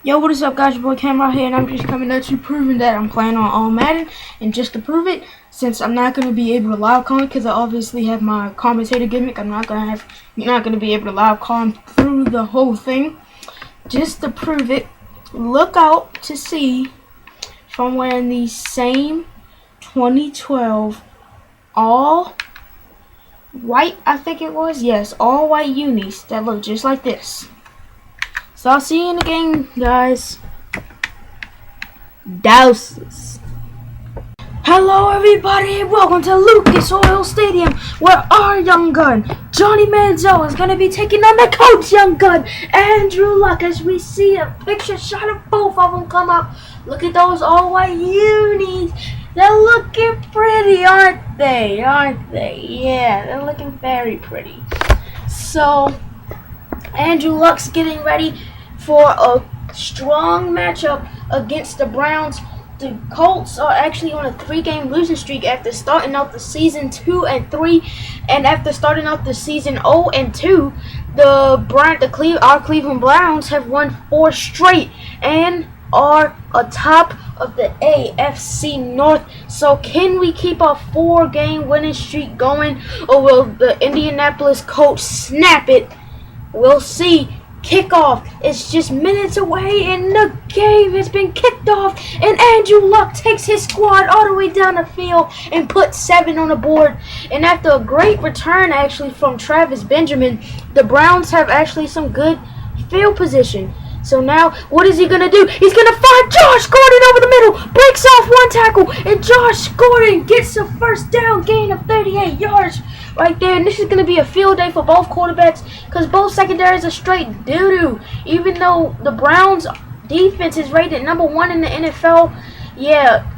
Yo, what is up, guys? Your boy Cam right here, and I'm just coming at you proving that I'm playing on Madden. And just to prove it, since I'm not gonna be able to live comment because I obviously have my commentator gimmick, you're not gonna be able to live comment through the whole thing. Just to prove it, look out to see if I'm wearing the same 2012 all white, I think it was. Yes, all white unis that look just like this. So I'll see you in the game, guys. Deuces. Hello, everybody, and welcome to Lucas Oil Stadium, where our young gun, Johnny Manziel, is going to be taking on the coach young gun, Andrew Luck, as we see a picture shot of both of them come up. Look at those all-white unis. They're looking pretty, aren't they? Yeah, they're looking very pretty. So Andrew Luck's getting ready for a strong matchup against the Browns. The Colts are actually on a 3-game losing streak after starting out the season 2-3, and after starting out the season 0-2, our Cleveland Browns have won 4 straight and are atop of the AFC North. So can we keep a 4-game winning streak going, or will the Indianapolis Colts snap it? We'll see. Kickoff is just minutes away, and the game has been kicked off, and Andrew Luck takes his squad all the way down the field and puts 7 on the board. And after a great return actually from Travis Benjamin, the Browns have actually some good field position. So now, what is he going to do? He's going to find Josh Gordon over the middle, breaks off 1 tackle, and Josh Gordon gets a first down gain of 38 yards right there. And this is going to be a field day for both quarterbacks because both secondaries are straight doo-doo. Even though the Browns defense is rated number 1 in the NFL, yeah,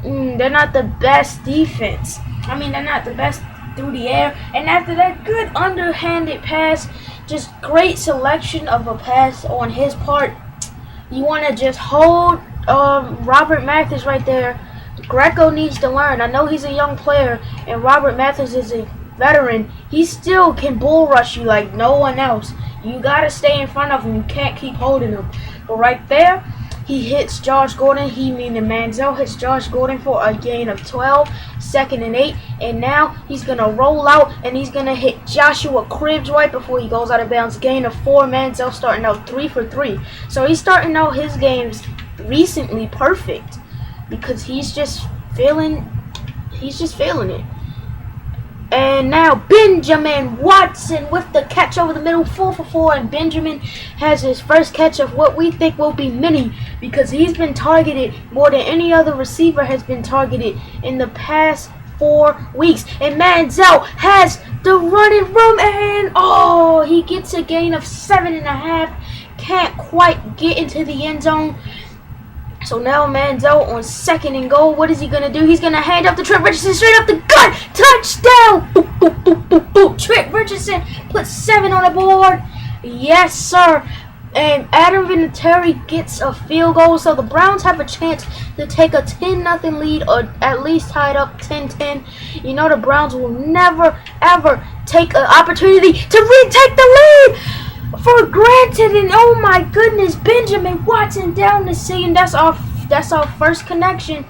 they're not the best defense. I mean, they're not the best through the air. And after that good underhanded pass, just great selection of a pass on his part. You want to just hold Robert Mathis right there. Greco needs to learn. I know he's a young player, and Robert Mathis is a veteran. He still can bull rush you like no one else. You got to stay in front of him. You can't keep holding him. But right there, he hits Josh Gordon. Manziel hits Josh Gordon for a gain of 12, 2nd and 8. And now he's going to roll out, and he's going to hit Joshua Cribbs right before he goes out of bounds. Gain of 4. Manziel starting out 3 for 3. So he's starting out his games recently perfect because he's just feeling it. And now Benjamin Watson with the catch over the middle, 4 for 4, and Benjamin has his first catch of what we think will be many because he's been targeted more than any other receiver has been targeted in the past 4 weeks. And Manziel has the running room, and he gets a gain of 7.5. Can't quite get into the end zone. So now Manziel on 2nd and goal. What is he going to do? He's going to hand up to Trent Richardson straight up the gut. Touchdown! Boop, boop, boop, boop, boop. Trent Richardson puts 7 on the board. Yes, sir. And Adam Vinatieri gets a field goal. So the Browns have a chance to take a 10-0 lead, or at least tie it up 10-10. You know the Browns will never, ever take an opportunity to retake the lead for granted. And oh my goodness, Benjamin Watson down the scene. That's our first connection.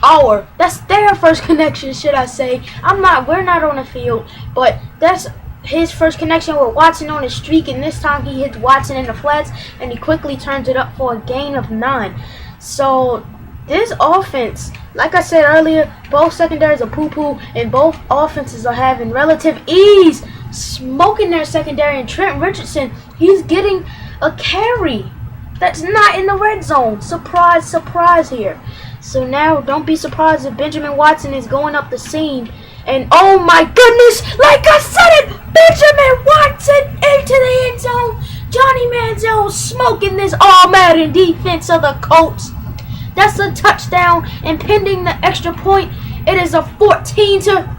That's their first connection, should I say. We're not on the field, but that's his first connection with Watson on the streak, and this time he hits Watson in the flats, and he quickly turns it up for a gain of 9. So this offense, like I said earlier, both secondaries are poo-poo, and both offenses are having relative ease smoking their secondary. And Trent Richardson, he's getting a carry that's not in the red zone. Surprise, surprise here. So now don't be surprised if Benjamin Watson is going up the seam. And oh my goodness, like I said it, Benjamin Watson into the end zone. Johnny Manziel smoking this all-Madden defense of the Colts. That's a touchdown, and pending the extra point, it is a 14 to...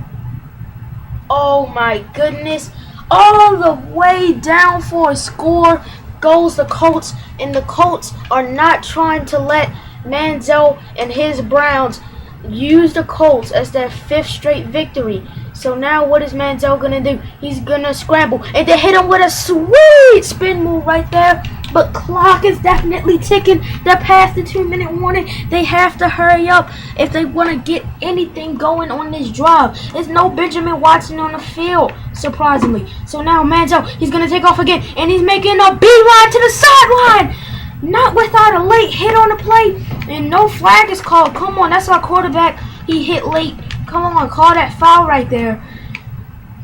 Oh my goodness. All the way down for a score goes the Colts, and the Colts are not trying to let Manziel and his Browns use the Colts as their 5th straight victory. So now what is Manziel going to do? He's going to scramble and then hit him with a sweet spin move right there. but clock is definitely ticking. They're past the 2-minute warning. They have to hurry up if they want to get anything going on this drive. There's no Benjamin Watson on the field, surprisingly. So now Manziel, he's going to take off again, and he's making a beeline to the sideline. Not without a late hit on the play, and no flag is called. Come on, that's our quarterback. He hit late. Come on, call that foul right there.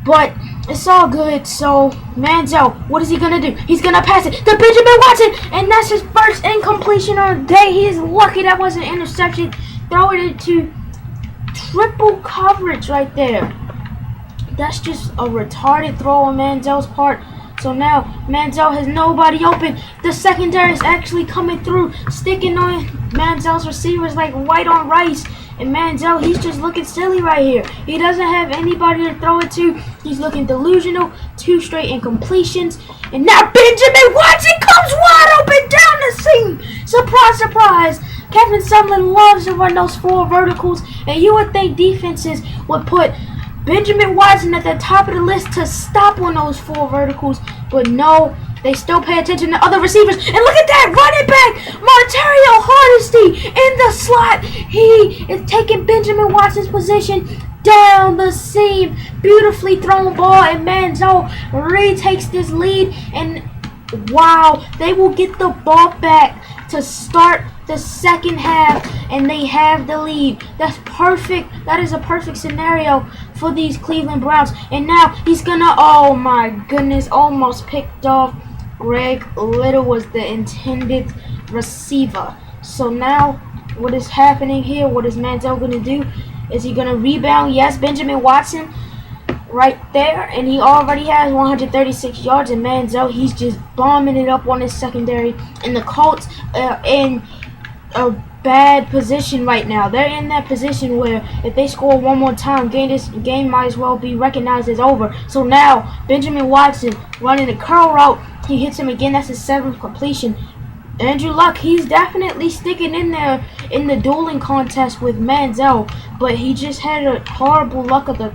But it's all good. So Manziel, what is he gonna do? He's gonna pass it to Benjamin Watson, and that's his first incompletion of the day. He's lucky that wasn't an interception. Throw it into triple coverage right there. That's just a retarded throw on Manziel's part. So now Manziel has nobody open. The secondary is actually coming through, sticking on Manziel's receivers like white on rice. And Manziel, he's just looking silly right here. He doesn't have anybody to throw it to. He's looking delusional. 2 straight incompletions. And now Benjamin Watson comes wide open down the seam. Surprise, surprise. Kevin Sumlin loves to run those 4 verticals. And you would think defenses would put Benjamin Watson at the top of the list to stop on those 4 verticals, but no, they still pay attention to other receivers. And look at that running back, Montario Hardesty in the slot. He is taking Benjamin Watson's position down the seam. Beautifully thrown ball, and Manziel retakes this lead. And wow, they will get the ball back to start the second half, and they have the lead. That's perfect. That is a perfect scenario for these Cleveland Browns. And now he's gonna, oh my goodness, almost picked off. Greg Little was the intended receiver. So now what is happening here? What is Manziel gonna do? Is he gonna rebound? Yes, Benjamin Watson right there, and he already has 136 yards. And Manziel, he's just bombing it up on his secondary. And the Colts in a bad position right now. They're in that position where if they score one more time, this game might as well be recognized as over. So now Benjamin Watson running a curl route. He hits him again. That's his 7th completion. Andrew Luck, he's definitely sticking in there in the dueling contest with Manziel, but he just had a horrible luck of the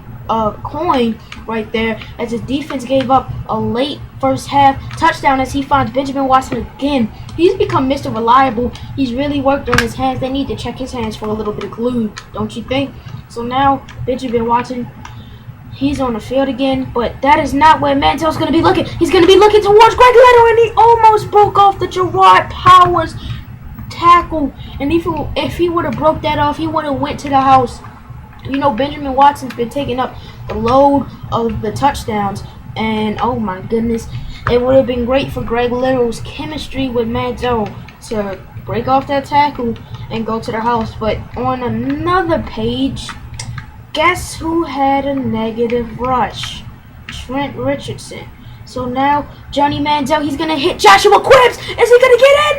coin right there as his defense gave up a late first half touchdown as he finds Benjamin Watson again. He's become Mr. Reliable. He's really worked on his hands. They need to check his hands for a little bit of glue, don't you think? So now Benjamin Watson, he's on the field again, but that is not where Manziel's going to be looking. He's going to be looking towards Greg Little, and he almost broke off the Gerard Powers tackle. And if he would have broke that off, he would have went to the house. You know, Benjamin Watson's been taking up the load of the touchdowns, and oh my goodness, it would have been great for Greg Little's chemistry with Manziel to break off that tackle and go to the house. But on another page, guess who had a negative rush? Trent Richardson. So now Johnny Manziel, he's gonna hit Joshua Cribbs. Is he gonna get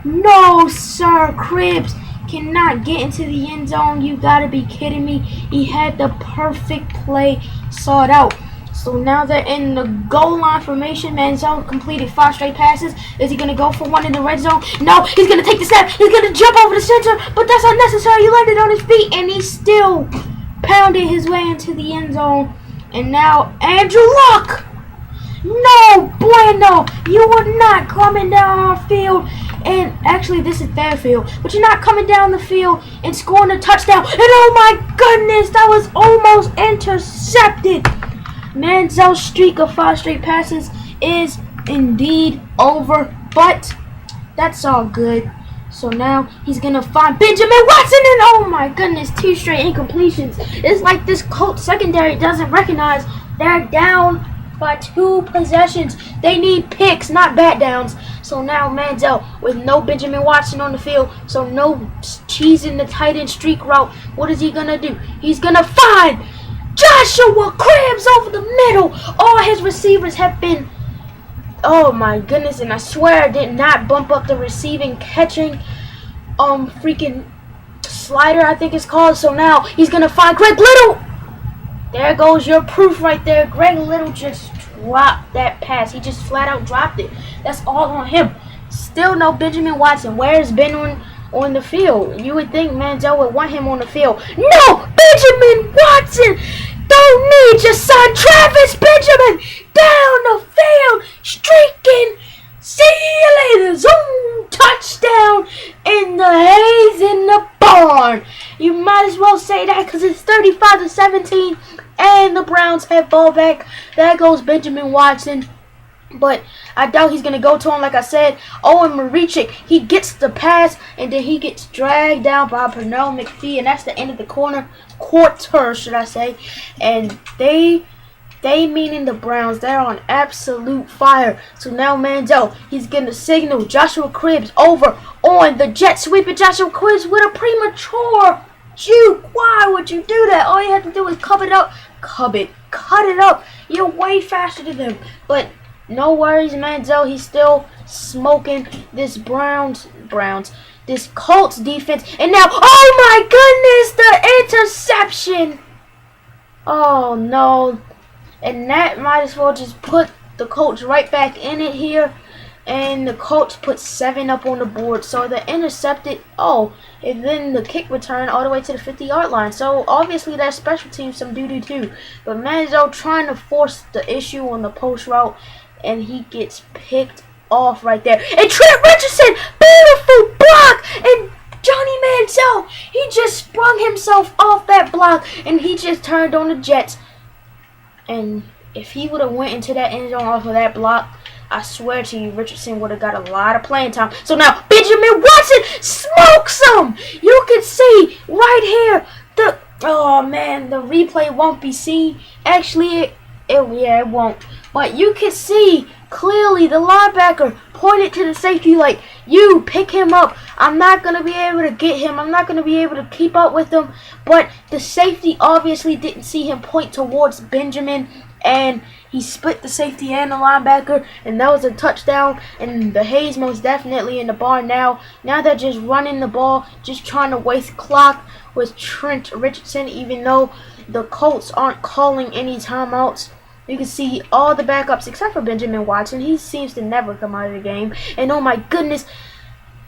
in? No, sir. Cribbs cannot get into the end zone. You gotta be kidding me. He had the perfect play sought out. So now they're in the goal line formation. Manziel completed 5 straight passes. Is he gonna go for one in the red zone? No, he's gonna take the snap. He's gonna jump over the center, but that's unnecessary. He landed on his feet, and he still pounded his way into the end zone. And now Andrew Luck. No, bueno. You are not coming down our field. And actually, this is their field. But you're not coming down the field and scoring a touchdown. And oh my goodness, that was almost intercepted. Manziel's streak of 5 straight passes is indeed over. But that's all good. So now he's going to find Benjamin Watson. And oh my goodness, 2 straight incompletions. It's like this Colts secondary doesn't recognize they're down by 2 possessions. They need picks, not bat downs. So now Manziel with no Benjamin Watson on the field, so no cheesing the tight end streak route. What is he going to do? He's going to find Joshua Cribbs over the middle. All his receivers have been, oh my goodness, and I swear I did not bump up the receiving catching freaking slider, I think it's called. So now he's going to find Greg Little. There goes your proof right there. Greg Little just dropped that pass. He just flat out dropped it. That's all on him. Still no Benjamin Watson. Where's Ben on the field? You would think Manziel would want him on the field. No! Benjamin Watson! Don't need your son Travis Benjamin down the field, streaking See you later. Zoom. Touchdown in the Hayes in the barn. You might as well say that because it's 35-17. And the Browns have ball back. There goes Benjamin Watson. But I doubt he's going to go to him. Like I said, Owen Marichik, he gets the pass, and then he gets dragged down by Pernell McPhee, and that's the end of the quarter, should I say. And they meaning the Browns, they're on absolute fire. So now Manziel, he's getting a signal. Joshua Cribbs over on the jet sweep, and Joshua Cribbs with a premature juke. Why would you do that? All you have to do is cut it up. Cut it up. You're way faster than them. But no worries, Manziel. He's still smoking this this Colts defense. And now, oh my goodness, the interception. Oh no. And that might as well just put the Colts right back in it here. And the Colts put 7 up on the board. So they intercepted. Oh, and then the kick return all the way to the 50-yard line. So obviously that special team some doo-doo too. But Manziel trying to force the issue on the post route. And he gets picked off right there. And Trent Richardson, beautiful block. And Johnny Manziel, he just sprung himself off that block. And he just turned on the Jets. And if he would have went into that end zone off of that block, I swear to you, Richardson would have got a lot of playing time. So now Benjamin Watson smokes him. You can see right here. Oh man, the replay won't be seen. Actually, it won't. But you can see clearly the linebacker pointed to the safety like, you pick him up. I'm not going to be able to get him. I'm not going to be able to keep up with him. But the safety obviously didn't see him point towards Benjamin. And he split the safety and the linebacker. And that was a touchdown. And the Hayes most definitely in the barn now. Now they're just running the ball. Just trying to waste clock with Trent Richardson. Even though the Colts aren't calling any timeouts. You can see all the backups except for Benjamin Watson. He seems to never come out of the game. And oh my goodness,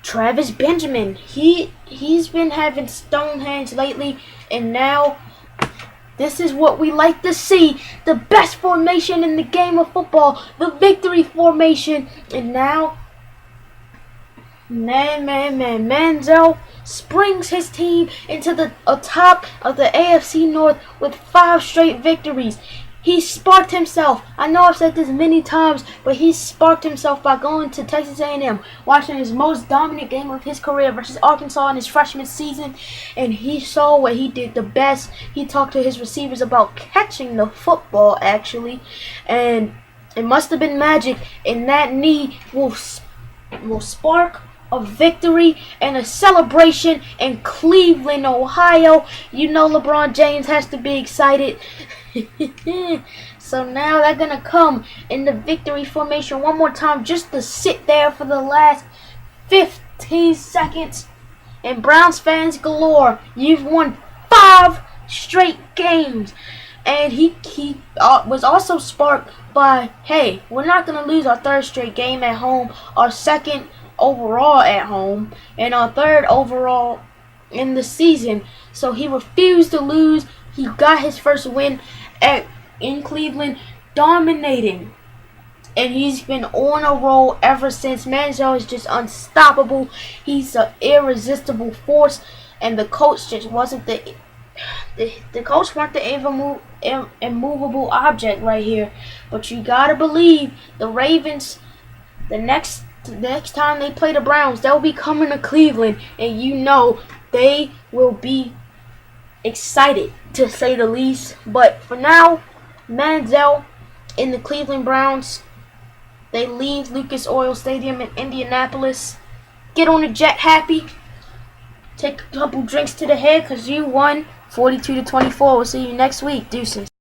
Travis Benjamin. He's been having stone hands lately. And now this is what we like to see. The best formation in the game of football. The victory formation. And now, Manziel springs his team into the top of the AFC North with 5 straight victories. He sparked himself. I know I've said this many times, but he sparked himself by going to Texas A&M, watching his most dominant game of his career versus Arkansas in his freshman season, and he saw what he did the best. He talked to his receivers about catching the football, actually, and it must have been magic, and that knee will spark a victory and a celebration in Cleveland, Ohio. You know LeBron James has to be excited. So now they're going to come in the victory formation one more time just to sit there for the last 15 seconds. And Browns fans galore, you've won 5 straight games. And he was also sparked by, hey, we're not going to lose our 3rd straight game at home, our 2nd overall at home, and our 3rd overall in the season. So he refused to lose. He got his first win in Cleveland, dominating. And he's been on a roll ever since. Manziel is just unstoppable. He's an irresistible force. And the Colts just wasn't the Colts weren't the immovable object right here. But you gotta believe the Ravens, the next time they play the Browns, they'll be coming to Cleveland. And you know they will be excited, to say the least. But for now, Manziel in the Cleveland Browns, they leave Lucas Oil Stadium in Indianapolis. Get on the jet happy. Take a couple drinks to the head because you won 42-24. We'll see you next week. Deuces.